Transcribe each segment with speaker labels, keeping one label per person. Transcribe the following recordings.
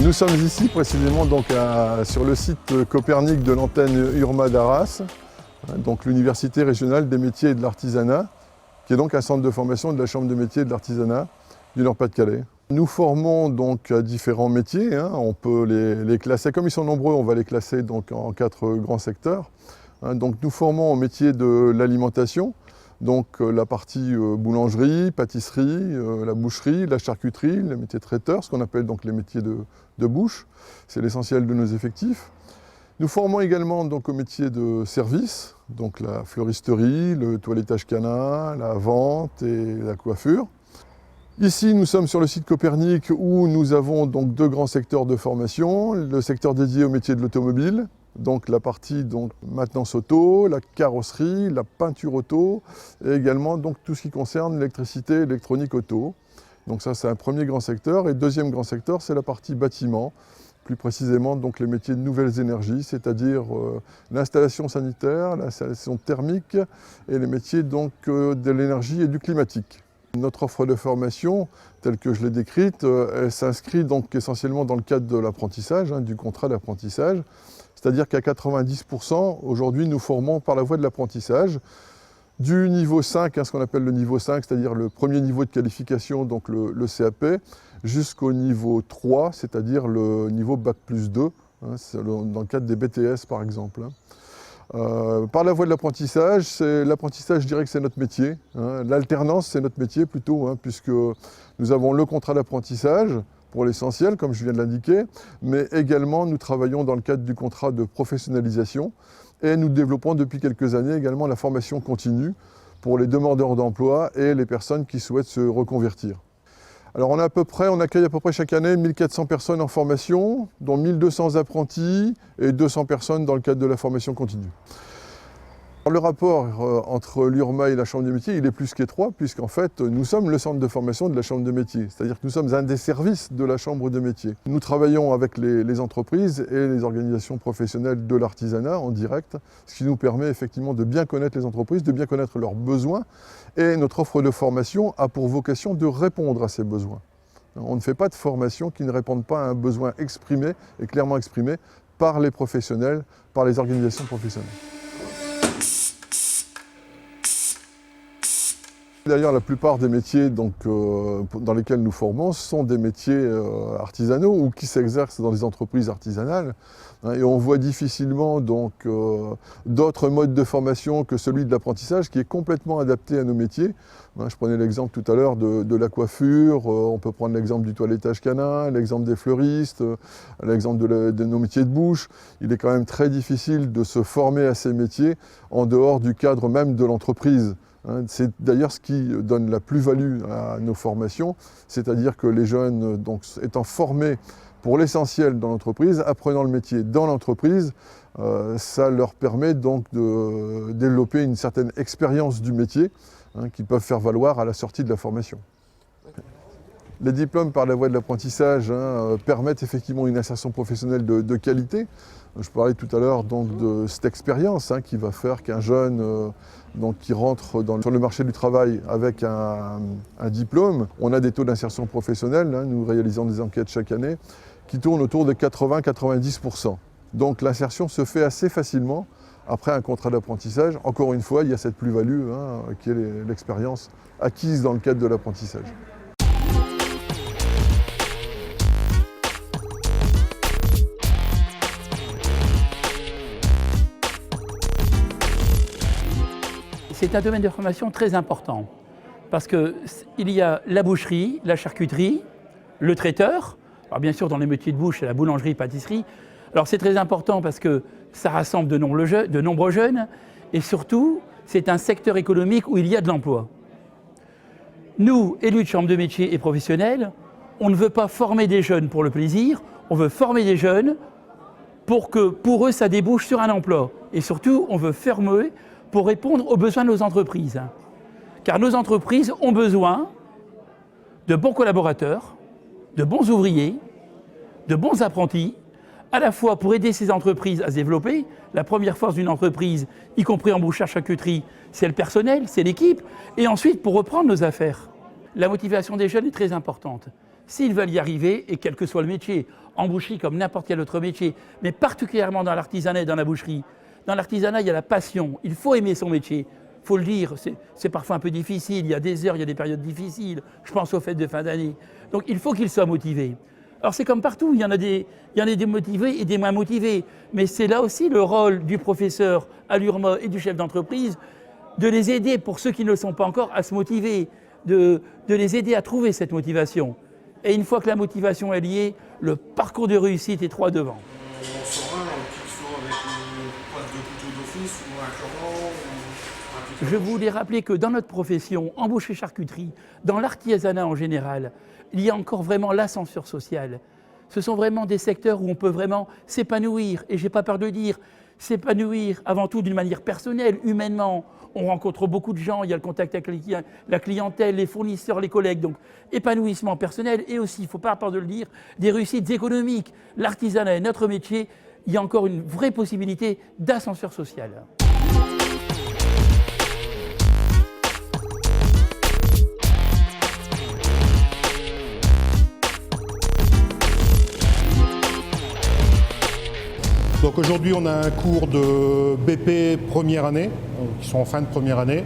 Speaker 1: Nous sommes ici précisément donc sur le site Copernic de l'antenne URMA d'Arras, donc l'Université régionale des métiers et de l'artisanat, qui est donc un centre de formation de la Chambre de métiers et de l'artisanat du Nord-Pas-de-Calais. Nous formons donc à différents métiers, on peut les classer, comme ils sont nombreux, on va les classer donc en 4 grands secteurs. Donc nous formons au métier de l'alimentation, donc la partie boulangerie, pâtisserie, la boucherie, la charcuterie, les métiers traiteurs, ce qu'on appelle donc les métiers de bouche, c'est l'essentiel de nos effectifs. Nous formons également donc au métier de service, donc la fleuristerie, le toilettage canin, la vente et la coiffure. Ici, nous sommes sur le site Copernic où nous avons donc 2 grands secteurs de formation, le secteur dédié au métier de l'automobile, donc la partie donc maintenance auto, la carrosserie, la peinture auto, et également donc tout ce qui concerne l'électricité, électronique auto. Donc ça, c'est un premier grand secteur. Et deuxième grand secteur, c'est la partie bâtiment, plus précisément donc les métiers de nouvelles énergies, c'est-à-dire l'installation sanitaire, l'installation thermique et les métiers donc de l'énergie et du climatique. Notre offre de formation, telle que je l'ai décrite, elle s'inscrit donc essentiellement dans le cadre de l'apprentissage, du contrat d'apprentissage. C'est-à-dire qu'à 90%, aujourd'hui, nous formons par la voie de l'apprentissage du niveau 5, ce qu'on appelle le niveau 5, c'est-à-dire le premier niveau de qualification, donc le CAP, jusqu'au niveau 3, c'est-à-dire le niveau Bac plus 2, dans le cadre des BTS par exemple. Par la voie de l'apprentissage, je dirais que c'est notre métier. L'alternance, c'est notre métier plutôt, puisque nous avons le contrat d'apprentissage, pour l'essentiel, comme je viens de l'indiquer, mais également nous travaillons dans le cadre du contrat de professionnalisation et nous développons depuis quelques années également la formation continue pour les demandeurs d'emploi et les personnes qui souhaitent se reconvertir. Alors on accueille à peu près chaque année 1400 personnes en formation, dont 1200 apprentis et 200 personnes dans le cadre de la formation continue. Le rapport entre l'URMA et la Chambre des métiers, il est plus qu'étroit, puisqu'en fait, nous sommes le centre de formation de la Chambre des métiers. C'est-à-dire que nous sommes un des services de la Chambre des métiers. Nous travaillons avec les entreprises et les organisations professionnelles de l'artisanat en direct, ce qui nous permet effectivement de bien connaître les entreprises, de bien connaître leurs besoins. Et notre offre de formation a pour vocation de répondre à ces besoins. On ne fait pas de formation qui ne réponde pas à un besoin exprimé et clairement exprimé par les professionnels, par les organisations professionnelles. D'ailleurs, la plupart des métiers dans lesquels nous formons sont des métiers artisanaux ou qui s'exercent dans des entreprises artisanales. Et on voit difficilement d'autres modes de formation que celui de l'apprentissage qui est complètement adapté à nos métiers. Je prenais l'exemple tout à l'heure de la coiffure, on peut prendre l'exemple du toilettage canin, l'exemple des fleuristes, l'exemple de nos métiers de bouche. Il est quand même très difficile de se former à ces métiers en dehors du cadre même de l'entreprise. C'est d'ailleurs ce qui donne la plus-value à nos formations, c'est-à-dire que les jeunes, étant formés pour l'essentiel dans l'entreprise, apprenant le métier dans l'entreprise, ça leur permet donc de développer une certaine expérience du métier qu'ils peuvent faire valoir à la sortie de la formation. Les diplômes par la voie de l'apprentissage permettent effectivement une insertion professionnelle de qualité. Je parlais tout à l'heure de cette expérience qui va faire qu'un jeune qui rentre sur le marché du travail avec un diplôme, on a des taux d'insertion professionnelle, nous réalisons des enquêtes chaque année, qui tournent autour de 80-90%. Donc l'insertion se fait assez facilement après un contrat d'apprentissage. Encore une fois, il y a cette plus-value qui est l'expérience acquise dans le cadre de l'apprentissage.
Speaker 2: C'est un domaine de formation très important parce qu'il y a la boucherie, la charcuterie, le traiteur, alors bien sûr dans les métiers de bouche, la boulangerie, pâtisserie. Alors c'est très important parce que ça rassemble de nombreux jeunes et surtout c'est un secteur économique où il y a de l'emploi. Nous, élus de chambre de métiers et professionnels, on ne veut pas former des jeunes pour le plaisir, on veut former des jeunes pour que pour eux ça débouche sur un emploi. Et surtout on veut former pour répondre aux besoins de nos entreprises. Car nos entreprises ont besoin de bons collaborateurs, de bons ouvriers, de bons apprentis, à la fois pour aider ces entreprises à se développer. La première force d'une entreprise, y compris en bouche-charcuterie, c'est le personnel, c'est l'équipe, et ensuite pour reprendre nos affaires. La motivation des jeunes est très importante. s'ils veulent y arriver, et quel que soit le métier, en boucherie comme n'importe quel autre métier, mais particulièrement dans l'artisanat et dans la boucherie. Dans l'artisanat, il y a la passion, il faut aimer son métier. Il faut le dire, c'est parfois un peu difficile, il y a des heures, il y a des périodes difficiles, je pense aux fêtes de fin d'année. Donc il faut qu'ils soient motivés. Alors c'est comme partout, il y en a des motivés et des moins motivés, mais c'est là aussi le rôle du professeur à l'URMA et du chef d'entreprise de les aider, pour ceux qui ne le sont pas encore, à se motiver, de les aider à trouver cette motivation. Et une fois que la motivation est liée, le parcours de réussite est droit devant.
Speaker 3: On saura un petit saut avec une pointe de couteau d'office ou un cure-dent.
Speaker 2: Je voulais rappeler que dans notre profession, en boucherie-charcuterie, dans l'artisanat en général, il y a encore vraiment l'ascenseur social. Ce sont vraiment des secteurs où on peut vraiment s'épanouir, et je n'ai pas peur de dire, s'épanouir avant tout d'une manière personnelle, humainement. On rencontre beaucoup de gens, il y a le contact avec la clientèle, les fournisseurs, les collègues, donc épanouissement personnel, et aussi, il ne faut pas avoir peur de le dire, des réussites économiques. L'artisanat est notre métier, il y a encore une vraie possibilité d'ascenseur social.
Speaker 4: Donc aujourd'hui, on a un cours de BP première année, qui sont en fin de première année.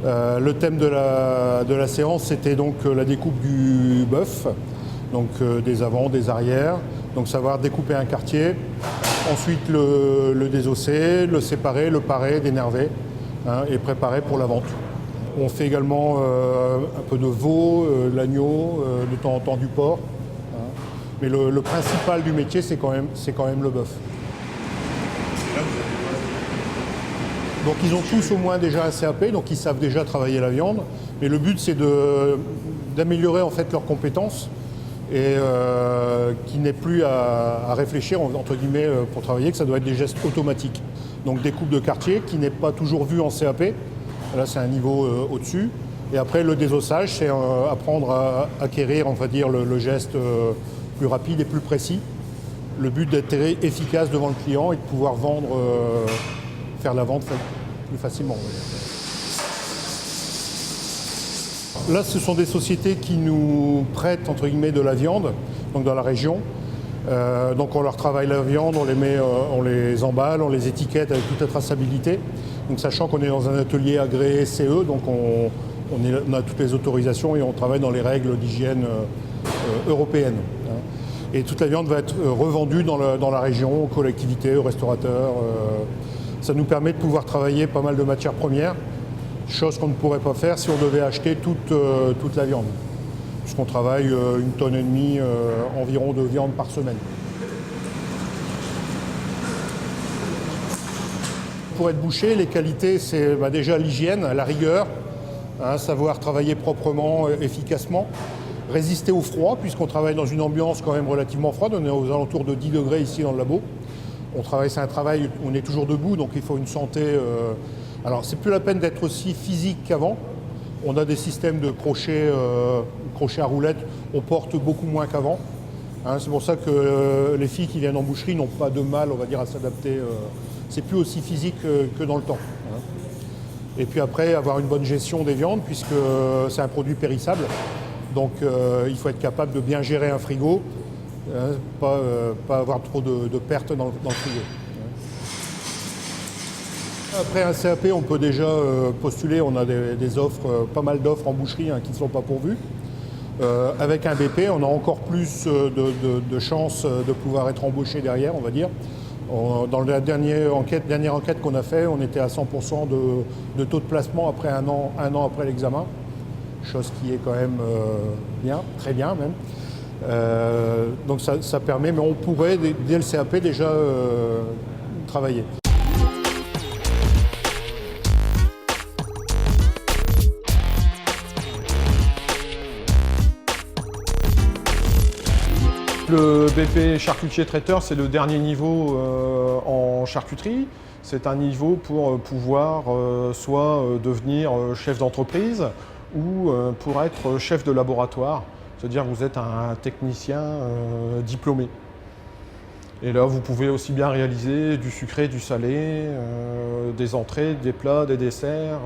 Speaker 4: Le thème de la séance, c'était donc la découpe du bœuf, donc des avants, des arrières, donc savoir découper un quartier, ensuite le désosser, le séparer, le parer, dénerver, et préparer pour la vente. On fait également un peu de veau, l'agneau, de temps en temps du porc, mais le principal du métier, c'est quand même le bœuf. Donc ils ont tous au moins déjà un CAP, donc ils savent déjà travailler la viande. Mais le but c'est d'améliorer en fait leurs compétences et qu'ils n'aient plus à réfléchir entre guillemets pour travailler, que ça doit être des gestes automatiques. Donc découpe de quartier qui n'est pas toujours vu en CAP. Là c'est un niveau au-dessus. Et après le désossage, c'est apprendre à acquérir, on va dire, le geste plus rapide et plus précis. Le but d'être efficace devant le client et de pouvoir vendre, faire la vente plus facilement. Là, ce sont des sociétés qui nous prêtent, entre guillemets, de la viande, donc dans la région. Donc on leur travaille la viande, on les emballe, on les étiquette avec toute la traçabilité. Donc sachant qu'on est dans un atelier agréé CE, donc on a toutes les autorisations et on travaille dans les règles d'hygiène européennes. Et toute la viande va être revendue dans la région, aux collectivités, aux restaurateurs. Ça nous permet de pouvoir travailler pas mal de matières premières, chose qu'on ne pourrait pas faire si on devait acheter toute la viande, puisqu'on travaille 1,5 tonne environ de viande par semaine. Pour être boucher, les qualités, c'est déjà l'hygiène, la rigueur, savoir travailler proprement, efficacement. Résister au froid, puisqu'on travaille dans une ambiance quand même relativement froide. On est aux alentours de 10 degrés ici dans le labo. C'est un travail où on est toujours debout, donc il faut une santé... Alors, c'est plus la peine d'être aussi physique qu'avant. On a des systèmes de crochets à roulettes. On porte beaucoup moins qu'avant. C'est pour ça que les filles qui viennent en boucherie n'ont pas de mal, on va dire, à s'adapter. C'est plus aussi physique que dans le temps. Et puis après, avoir une bonne gestion des viandes, puisque c'est un produit périssable. Donc il faut être capable de bien gérer un frigo, pas avoir trop de pertes dans le frigo. Après un CAP, on peut déjà postuler, on a des offres, pas mal d'offres en boucherie qui ne sont pas pourvues. Avec un BP, on a encore plus de chances de pouvoir être embauché derrière, on va dire. Dans la dernière enquête qu'on a fait, on était à 100% de taux de placement après un an après l'examen. Chose qui est quand même bien, très bien même. Donc ça permet, mais on pourrait dès le CAP déjà travailler.
Speaker 5: Le BP charcutier traiteur, c'est le dernier niveau en charcuterie. C'est un niveau pour pouvoir soit devenir chef d'entreprise ou pour être chef de laboratoire, c'est-à-dire que vous êtes un technicien diplômé. Et là, vous pouvez aussi bien réaliser du sucré, du salé, des entrées, des plats, des desserts,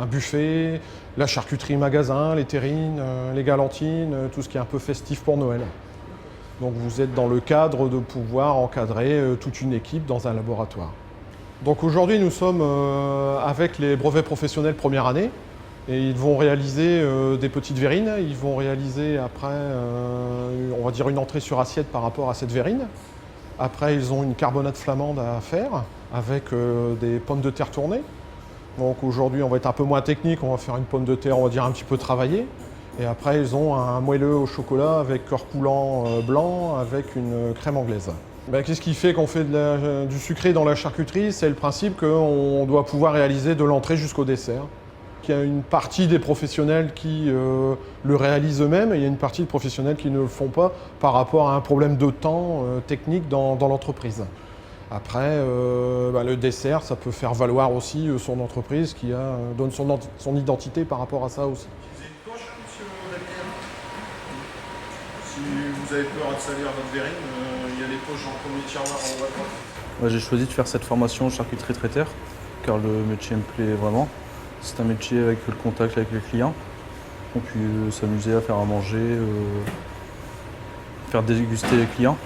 Speaker 5: un buffet, la charcuterie magasin, les terrines, les galantines, tout ce qui est un peu festif pour Noël. Donc vous êtes dans le cadre de pouvoir encadrer toute une équipe dans un laboratoire. Donc aujourd'hui, nous sommes avec les brevets professionnels première année. Et ils vont réaliser des petites verrines. Ils vont réaliser après, on va dire, une entrée sur assiette par rapport à cette verrine. Après, ils ont une carbonate flamande à faire avec des pommes de terre tournées. Donc aujourd'hui, on va être un peu moins technique. On va faire une pomme de terre, on va dire, un petit peu travaillée. Et après, ils ont un moelleux au chocolat avec cœur coulant blanc avec une crème anglaise. Ben, qu'est-ce qui fait qu'on fait du sucré dans la charcuterie? C'est le principe qu'on doit pouvoir réaliser de l'entrée jusqu'au dessert. Il y a une partie des professionnels qui le réalisent eux-mêmes et il y a une partie des professionnels qui ne le font pas par rapport à un problème de temps technique dans l'entreprise. Après, le dessert, ça peut faire valoir aussi son entreprise qui donne son identité par rapport à ça aussi.
Speaker 3: Vous avez une poche, monsieur Damien? Si vous avez peur de salir votre verrine, il y a les poches en premier tiroir en haut à droite.
Speaker 6: J'ai choisi de faire cette formation charcuterie traiteur car le métier me plaît vraiment. C'est un métier avec le contact avec les clients. On peut s'amuser à faire à manger, faire déguster les clients.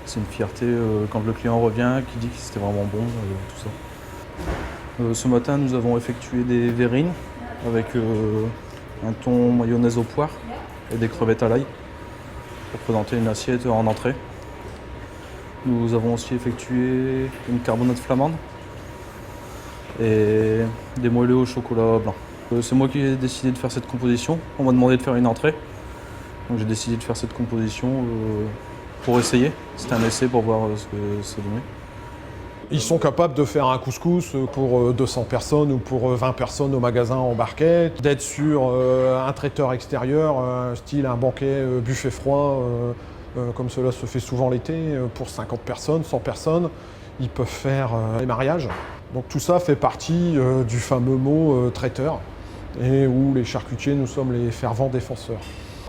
Speaker 6: C'est une fierté quand le client revient, qui dit que c'était vraiment bon, tout ça. Ce matin, nous avons effectué des verrines avec un thon mayonnaise aux poires et des crevettes à l'ail pour présenter une assiette en entrée. Nous avons aussi effectué une carbonate flamande et des moelleux au chocolat blanc. C'est moi qui ai décidé de faire cette composition. On m'a demandé de faire une entrée. Donc j'ai décidé de faire cette composition pour essayer. C'était un essai pour voir ce que ça donnait.
Speaker 5: Ils sont capables de faire un couscous pour 200 personnes ou pour 20 personnes au magasin en barquette, d'être sur un traiteur extérieur, style un banquet buffet froid, comme cela se fait souvent l'été, pour 50 personnes, 100 personnes. Ils peuvent faire les mariages. Donc tout ça fait partie du fameux mot traiteur, et où les charcutiers, nous sommes les fervents défenseurs.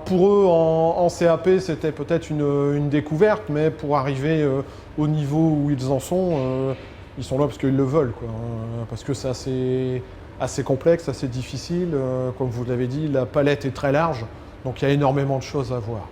Speaker 5: Pour eux, en CAP, c'était peut-être une découverte, mais pour arriver au niveau où ils en sont, ils sont là parce qu'ils le veulent, quoi. Parce que c'est assez complexe, assez difficile. Comme vous l'avez dit, la palette est très large, donc il y a énormément de choses à voir.